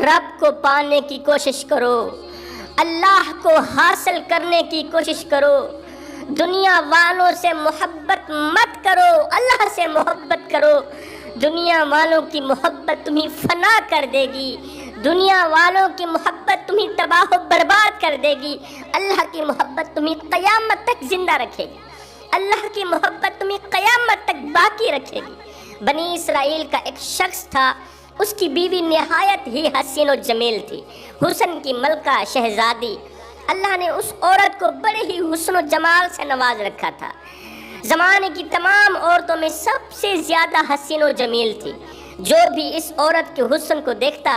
رب کو پانے کی کوشش کرو، اللہ کو حاصل کرنے کی کوشش کرو، دنیا والوں سے محبت مت کرو، اللہ سے محبت کرو۔ دنیا والوں کی محبت تمہیں فنا کر دے گی، دنیا والوں کی محبت تمہیں تباہ و برباد کر دے گی، اللہ کی محبت تمہیں قیامت تک زندہ رکھے گی، اللہ کی محبت تمہیں قیامت تک باقی رکھے گی۔ بنی اسرائیل کا ایک شخص تھا، اس کی بیوی نہایت ہی حسین و جمیل تھی، حسن کی ملکہ شہزادی۔ اللہ نے اس عورت کو بڑے ہی حسن و جمال سے نواز رکھا تھا، زمانے کی تمام عورتوں میں سب سے زیادہ حسین و جمیل تھی۔ جو بھی اس عورت کے حسن کو دیکھتا،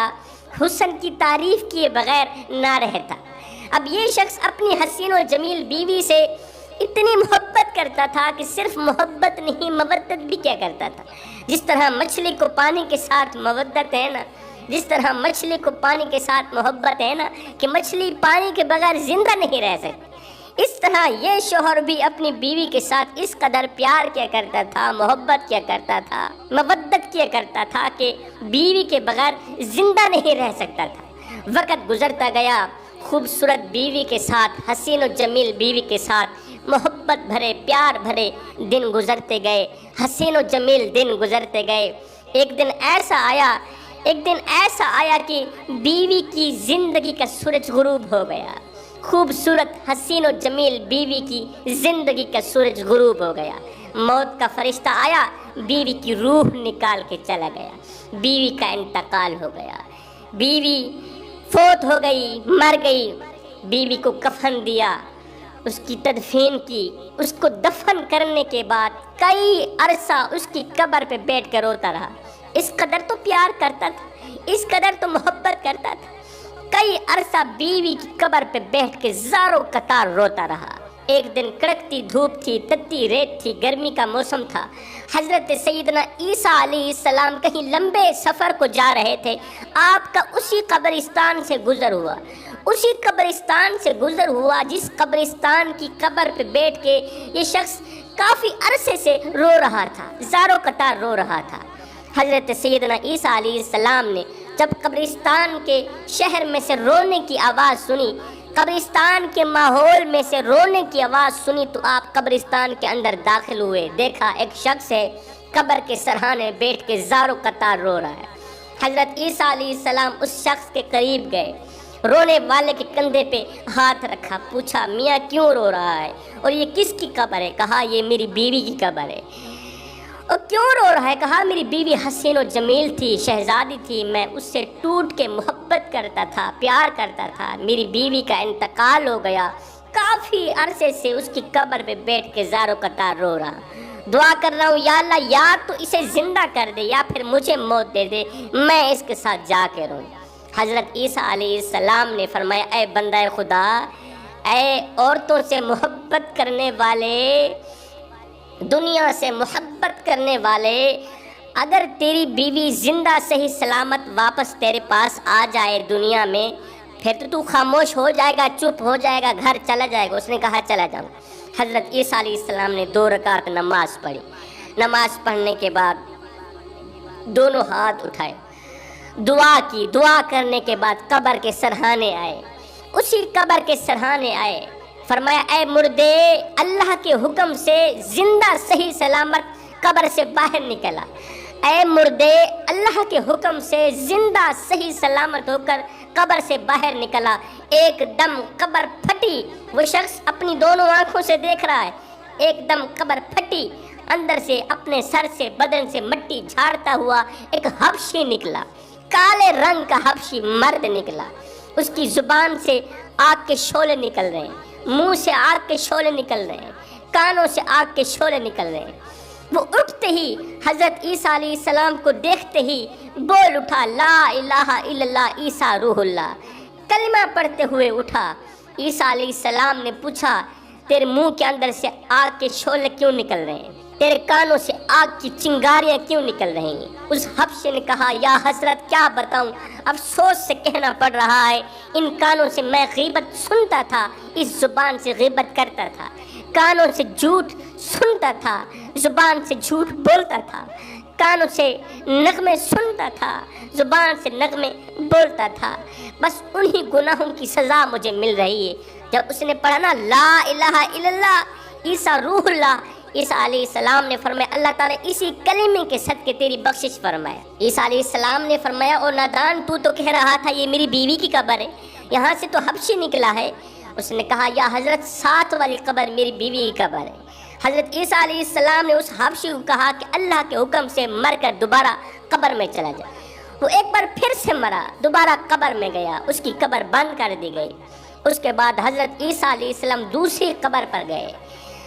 حسن کی تعریف کیے بغیر نہ رہتا۔ اب یہ شخص اپنی حسین و جمیل بیوی سے اتنی محبت کرتا تھا کہ صرف محبت نہیں، مودت بھی کیا کرتا تھا۔ جس طرح مچھلی کو پانی کے ساتھ مودت ہے نا، جس طرح مچھلی کو پانی کے ساتھ محبت ہے نا کہ مچھلی پانی کے بغیر زندہ نہیں رہ سکتی، اس طرح یہ شوہر بھی اپنی بیوی کے ساتھ اس قدر پیار کیا کرتا تھا، محبت کیا کرتا تھا، مودت کیا کرتا تھا کہ بیوی کے بغیر زندہ نہیں رہ سکتا تھا۔ وقت گزرتا گیا، خوبصورت بیوی کے ساتھ، حسین و جمیل بیوی کے ساتھ محبت بھرے پیار بھرے دن گزرتے گئے، حسین و جمیل دن گزرتے گئے۔ ایک دن ایسا آیا کہ بیوی کی زندگی کا سورج غروب ہو گیا، خوبصورت حسین و جمیل بیوی کی زندگی کا سورج غروب ہو گیا۔ موت کا فرشتہ آیا، بیوی کی روح نکال کے چلا گیا، بیوی کا انتقال ہو گیا، بیوی فوت ہو گئی، مر گئی۔ بیوی کو کفن دیا، اس کی تدفین کی، اس کو دفن کرنے کے بعد کئی عرصہ اس کی قبر پہ بیٹھ کر روتا رہا۔ اس قدر تو پیار کرتا تھا، اس قدر تو محبت کرتا تھا، کئی عرصہ بیوی کی قبر پہ بیٹھ کے زاروں قطار روتا رہا۔ ایک دن کڑکتی دھوپ تھی، تتی ریت تھی، گرمی کا موسم تھا۔ حضرت سیدنا عیسیٰ علیہ السلام کہیں لمبے سفر کو جا رہے تھے، آپ کا اسی قبرستان سے گزر ہوا، اسی قبرستان سے گزر ہوا جس قبرستان کی قبر پہ بیٹھ کے یہ شخص کافی عرصے سے رو رہا تھا، زاروں قطار رو رہا تھا۔ حضرت سیدنا عیسیٰ علیہ السلام نے جب قبرستان کے شہر میں سے رونے کی آواز سنی، قبرستان کے ماحول میں سے رونے کی آواز سنی، تو آپ قبرستان کے اندر داخل ہوئے، دیکھا ایک شخص ہے قبر کے سرہانے بیٹھ کے زاروں قطار رو رہا ہے۔ حضرت عیسیٰ علیہ السلام اس شخص کے قریب گئے، رونے والے کے کندھے پہ ہاتھ رکھا، پوچھا میاں کیوں رو رہا ہے اور یہ کس کی قبر ہے؟ کہا یہ میری بیوی کی قبر ہے۔ اور کیوں رو رہا ہے؟ کہا میری بیوی حسین و جمیل تھی، شہزادی تھی، میں اس سے ٹوٹ کے محبت کرتا تھا، پیار کرتا تھا، میری بیوی کا انتقال ہو گیا، کافی عرصے سے اس کی قبر پہ بیٹھ کے زاروں قطار رو رہا، دعا کر رہا ہوں یا اللہ یا تو اسے زندہ کر دے یا پھر مجھے موت دے دے، میں اس کے ساتھ جا کے روں۔ حضرت عیسیٰ علیہ السلام نے فرمایا اے بندہ خدا، اے عورتوں سے محبت کرنے والے، دنیا سے محبت کرنے والے، اگر تیری بیوی زندہ صحیح سلامت واپس تیرے پاس آ جائے دنیا میں، پھر تو خاموش ہو جائے گا، چپ ہو جائے گا، گھر چلا جائے گا۔ اس نے کہا چلا جاؤں۔ حضرت عیسیٰ علیہ السلام نے 2 رکعت نماز پڑھی، نماز پڑھنے کے بعد دونوں ہاتھ اٹھائے، دعا کی، دعا کرنے کے بعد قبر کے سرہانے آئے، اسی قبر کے سرہانے آئے، فرمایا اے مردے، اللہ کے حکم سے زندہ صحیح سلامت قبر سے باہر نکلا، اے مردے، اللہ کے حکم سے زندہ صحیح سلامت ہو کر قبر سے باہر نکلا۔ ایک دم قبر پھٹی، وہ شخص اپنی دونوں آنکھوں سے دیکھ رہا ہے، ایک دم قبر پھٹی، اندر سے اپنے سر سے بدن سے مٹی جھاڑتا ہوا ایک حبشی نکلا، کالے رنگ کا حبشی مرد نکلا، اس کی زبان سے آگ کے شعلے نکل رہے ہیں، منہ سے آگ کے شعلے نکل رہے ہیں، کانوں سے آگ کے شعلے نکل رہے ہیں۔ وہ اٹھتے ہی حضرت عیسیٰ علیہ السلام کو دیکھتے ہی بول اٹھا لا الہ الا اللہ عیسیٰ روح اللہ، کلمہ پڑھتے ہوئے اٹھا۔ عیسیٰ علیہ السلام نے پوچھا تیرے منہ کے اندر سے آگ کے شعلے کیوں نکل رہے ہیں؟ تیرے کانوں سے آگ کی چنگاریاں کیوں نکل رہی ہیں؟ اس حبشے نے کہا یا حضرت کیا بتاؤں، افسوس سے کہنا پڑ رہا ہے، ان کانوں سے میں غیبت سنتا تھا، اس زبان سے غیبت کرتا تھا، کانوں سے جھوٹ سنتا تھا، زبان سے جھوٹ بولتا تھا، کانوں سے نغمے سنتا تھا، زبان سے نغمے بولتا تھا، بس انہی گناہوں کی سزا مجھے مل رہی ہے۔ جب اس نے پڑھا نا لا الہ الا اللہ عیسیٰ روح اللہ، عیسیٰ علیہ السلام نے فرمایا اللہ تعالیٰ اسی کلمے کے صدقے تیری بخشش فرمایا۔ عیسیٰ علیہ السلام نے فرمایا او نادان، تو کہہ رہا تھا یہ میری بیوی کی قبر ہے، یہاں سے تو حبشی نکلا ہے۔ اس نے کہا یا حضرت 7 والی قبر میری بیوی کی قبر ہے۔ حضرت عیسیٰ علیہ السلام نے اس حبشی کو کہا کہ اللہ کے حکم سے مر کر دوبارہ قبر میں چلا جائے۔ وہ ایک بار پھر سے مرا، دوبارہ قبر میں گیا، اس کی قبر بند کر دی گئی۔ اس کے بعد حضرت عیسیٰ علیہ السلام دوسری قبر پر گئے،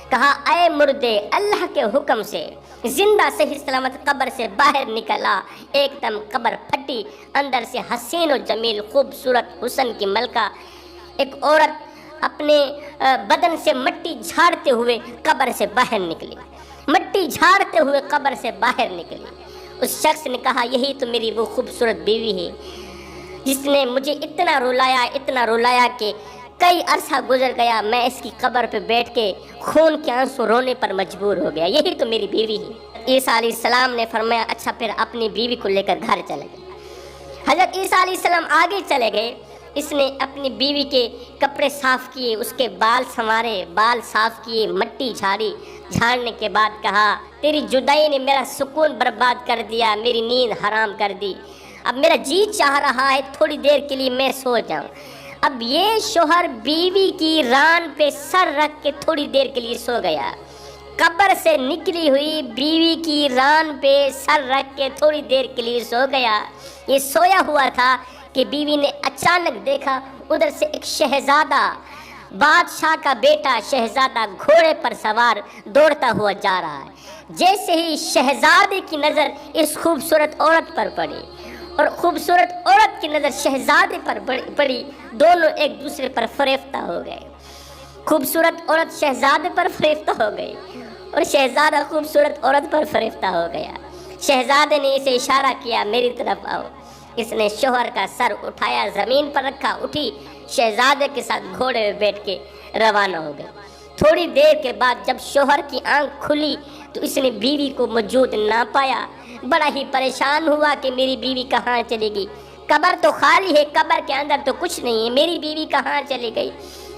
کہا اے مردے اللہ کے حکم سے زندہ صحیح سلامت قبر سے باہر نکلا۔ ایک دم قبر پھٹی، اندر سے حسین و جمیل خوبصورت حسن کی ملکہ ایک عورت اپنے بدن سے مٹی جھاڑتے ہوئے قبر سے باہر نکلی، مٹی جھاڑتے ہوئے قبر سے باہر نکلی۔ اس شخص نے کہا یہی تو میری وہ خوبصورت بیوی ہے جس نے مجھے اتنا رلایا کہ کئی عرصہ گزر گیا، میں اس کی قبر پہ بیٹھ کے خون کے آنسو رونے پر مجبور ہو گیا، یہی تو میری بیوی ہے۔ عیسیٰ علیہ السلام نے فرمایا اچھا پھر اپنی بیوی کو لے کر گھر چلے گئے۔ حضرت عیسیٰ علیہ السلام آگے چلے گئے، اس نے اپنی بیوی کے کپڑے صاف کیے، اس کے بال سنوارے، بال صاف کیے، مٹی جھاڑی، جھاڑنے کے بعد کہا تیری جدائی نے میرا سکون برباد کر دیا، میری نیند حرام کر دی، اب میرا جی چاہ رہا ہے تھوڑی دیر کے لیے میں سو جاؤں۔ اب یہ شوہر بیوی کی ران پہ سر رکھ کے تھوڑی دیر کے لیے سو گیا، قبر سے نکلی ہوئی بیوی کی ران پہ سر رکھ کے تھوڑی دیر کے لیے سو گیا۔ یہ سویا ہوا تھا کہ بیوی نے اچانک دیکھا ادھر سے ایک شہزادہ، بادشاہ کا بیٹا شہزادہ گھوڑے پر سوار دوڑتا ہوا جا رہا ہے۔ جیسے ہی شہزادے کی نظر اس خوبصورت عورت پر پڑی اور خوبصورت عورت کی نظر شہزادے پر پڑی، دونوں ایک دوسرے پر فریفتہ ہو گئے۔ خوبصورت عورت شہزادے پر فریفتہ ہو گئی اور شہزادہ خوبصورت عورت پر فریفتہ ہو گیا۔ شہزادے نے اسے اشارہ کیا میری طرف آؤ، اس نے شوہر کا سر اٹھایا، زمین پر رکھا، اٹھی شہزادے کے ساتھ گھوڑے میں بیٹھ کے روانہ ہو گئے۔ تھوڑی دیر کے بعد جب شوہر کی آنکھ کھلی تو اس نے بیوی کو موجود نہ پایا، بڑا ہی پریشان ہوا کہ میری بیوی کہاں چلی گئی، قبر تو خالی ہے، قبر کے اندر تو کچھ نہیں ہے، میری بیوی کہاں چلی گئی۔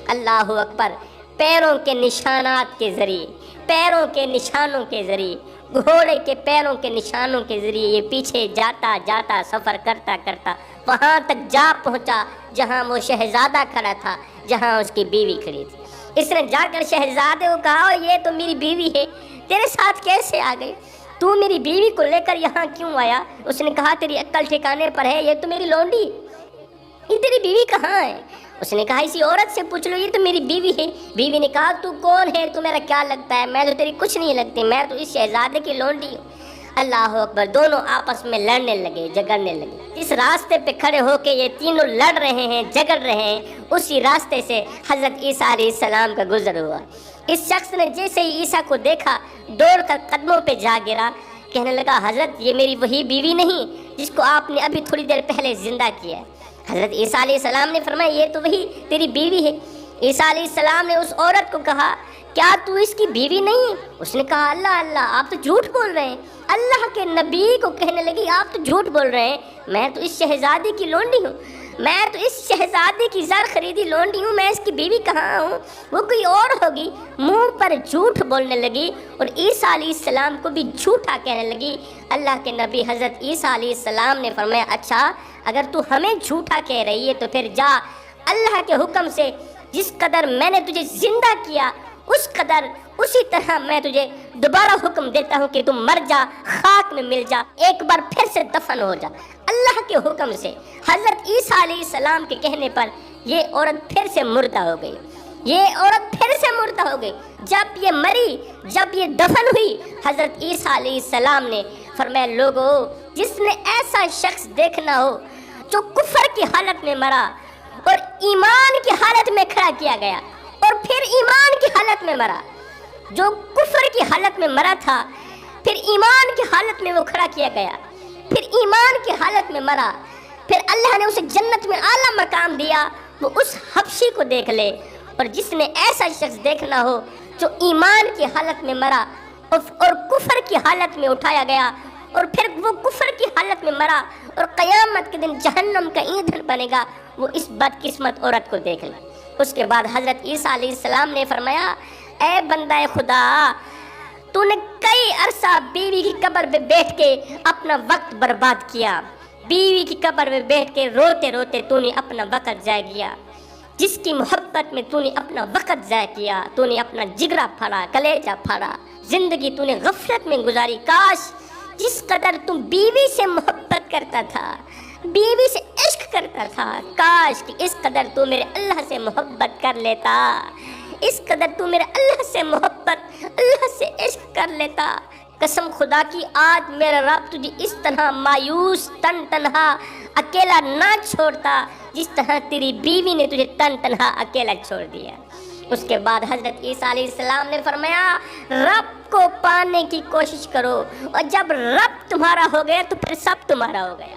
اللہ اکبر، پیروں کے نشانات کے ذریعے، پیروں کے نشانوں کے ذریعے، گھوڑے کے پیروں کے نشانوں کے ذریعے یہ پیچھے جاتا جاتا سفر کرتا کرتا وہاں تک جا پہنچا جہاں وہ شہزادہ کھڑا تھا، جہاں اس کی بیوی کھڑی تھی۔ اس نے جا کر شہزادے کو کہا یہ تو میری بیوی ہے، تیرے ساتھ کیسے آ گئی، تو میری بیوی کو لے کر یہاں کیوں آیا؟ اس نے کہا تیری عقل ٹھکانے پر ہے، یہ تو میری لونڈی، یہ تیری بیوی کہاں ہے؟ اس نے کہا اسی عورت سے پوچھ لو، یہ تو میری بیوی ہے۔ بیوی نے کہا تو کون ہے، تو میرا کیا لگتا ہے، میں تو تیری کچھ نہیں لگتی، میں تو اس شہزادے کی لونڈی ہوں۔ اللہ اکبر، دونوں آپس میں لڑنے لگے، جھگڑنے لگے۔ اس راستے پہ کھڑے ہو کے یہ تینوں لڑ رہے ہیں، جھگڑ رہے ہیں، اسی راستے سے حضرت عیسیٰ علیہ السلام کا گزر ہوا۔ اس شخص نے جیسے ہی عیسیٰ کو دیکھا دوڑ کر قدموں پہ جا گرا، کہنے لگا حضرت یہ میری وہی بیوی نہیں جس کو آپ نے ابھی تھوڑی دیر پہلے زندہ کیا ہے۔ حضرت عیسیٰ علیہ السلام نے فرمایا یہ تو وہی تیری بیوی ہے۔ عیسیٰ علیہ السلام نے اس عورت کو کہا کیا تو اس کی بیوی نہیں؟ اس نے کہا اللہ اللہ، آپ تو جھوٹ بول رہے ہیں۔ اللہ کے نبی کو کہنے لگی آپ تو جھوٹ بول رہے ہیں، میں تو اس شہزادی کی لونڈی ہوں، میں تو اس شہزادی کی زر خریدی لونڈی ہوں، میں اس کی بیوی کہاں ہوں، وہ کوئی اور ہوگی۔ منہ پر جھوٹ بولنے لگی اور عیسیٰ علیہ السلام کو بھی جھوٹا کہنے لگی۔ اللہ کے نبی حضرت عیسیٰ علیہ السلام نے فرمایا اچھا اگر تو ہمیں جھوٹا کہہ رہی ہے تو پھر جا اللہ کے حکم سے جس قدر میں نے تجھے زندہ کیا اس قدر اسی طرح میں تجھے دوبارہ حکم دیتا ہوں کہ تم مر جا، خاک میں مل جا، ایک بار پھر سے دفن ہو جا۔ اللہ کے حکم سے حضرت عیسیٰ علیہ السلام کے کہنے پر یہ عورت پھر سے مردہ ہو گئی، یہ عورت پھر سے مردہ ہو گئی۔ جب یہ مری، جب یہ دفن ہوئی، حضرت عیسیٰ علیہ السلام نے فرمایا لوگو جس نے ایسا شخص دیکھنا ہو جو کفر کی حالت میں مرا اور ایمان کی حالت میں کھڑا کیا گیا اور پھر ایمان کی حالت میں مرا، جو کفر کی حالت میں مرا تھا پھر ایمان کی حالت میں وہ کھڑا کیا گیا، پھر ایمان کی حالت میں مرا، پھر اللہ نے اسے جنت میں اعلیٰ مقام دیا، وہ اس حبشی کو دیکھ لے۔ اور جس نے ایسا شخص دیکھنا ہو جو ایمان کی حالت میں مرا اور کفر کی حالت میں اٹھایا گیا اور پھر وہ کفر کی حالت میں مرا اور قیامت کے دن جہنم کا ایندھن بنے گا، وہ اس بدقسمت عورت کو دیکھ لے۔ اس کے بعد حضرت عیسیٰ علیہ السلام نے فرمایا، اے بندہ خدا، تو نے کئی عرصہ بیوی کی قبر پہ بیٹھ کے اپنا وقت برباد کیا، بیوی کی قبر میں بیٹھ کے روتے روتے تو نے اپنا وقت ضائع کیا، جس کی محبت میں تو نے اپنا وقت ضائع کیا، تو نے اپنا جگرا پھاڑا، کلیجہ پھاڑا، زندگی تو نے غفلت میں گزاری۔ کاش جس قدر تم بیوی سے محبت کرتا تھا، بیوی سے عشق کرتا تھا، کاش کہ اس قدر تو میرے اللہ سے محبت کر لیتا، اس قدر تو میرے اللہ سے محبت، اللہ سے عشق کر لیتا۔ قسم خدا کی آج میرا رب تجھے اس طرح مایوس تن تنہا اکیلا نہ چھوڑتا جس طرح تیری بیوی نے تجھے تن تنہا اکیلا چھوڑ دیا۔ اس کے بعد حضرت عیسیٰ علیہ السلام نے فرمایا، رب کو پانے کی کوشش کرو، اور جب رب تمہارا ہو گیا تو پھر سب تمہارا ہو گیا۔